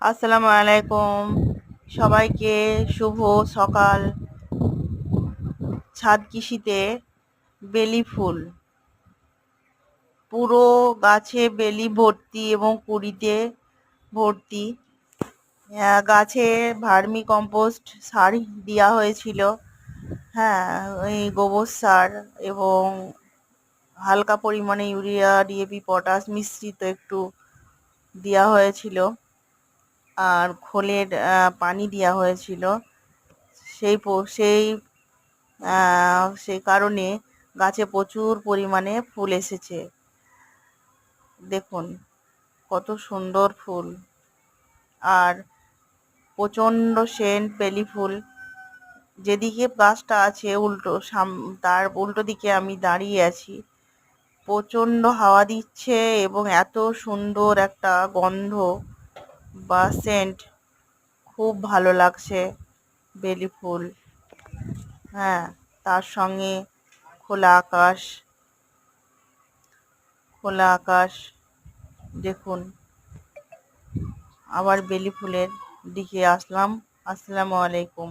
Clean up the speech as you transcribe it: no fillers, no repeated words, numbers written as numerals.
আসসালামু আলাইকুম। সবাইকে শুভ সকাল। ছাদ কৃষিতে বেলি ফুল, পুরো গাছে বেলি ভর্তি এবং কুঁড়িতে ভর্তি। গাছে ভার্মি কম্পোস্ট সার দেওয়া হয়েছিল। হ্যাঁ, ওই গোবর সার এবং হালকা পরিমাণে ইউরিয়া, ডিএপি, পটাশ মিশ্রিত একটু দেওয়া হয়েছিল, আর খোলের পানি দেওয়া হয়েছিল। সেই কারণে গাছে প্রচুর পরিমাণে ফুল এসেছে। দেখুন কত সুন্দর ফুল, আর প্রচণ্ড সেন্ট বেলি ফুল। যেদিকে গাছটা আছে তার উল্টো দিকে আমি দাঁড়িয়ে আছি। প্রচণ্ড হাওয়া দিচ্ছে এবং এত সুন্দর একটা গন্ধ বা সেন্ট, খুব ভালো লাগছে বেলি ফুল। হ্যাঁ, তার সঙ্গে খোলা আকাশ, খোলা আকাশ। দেখুন, আবার বেলি ফুলের দিকে আসলাম। আসসালামু আলাইকুম।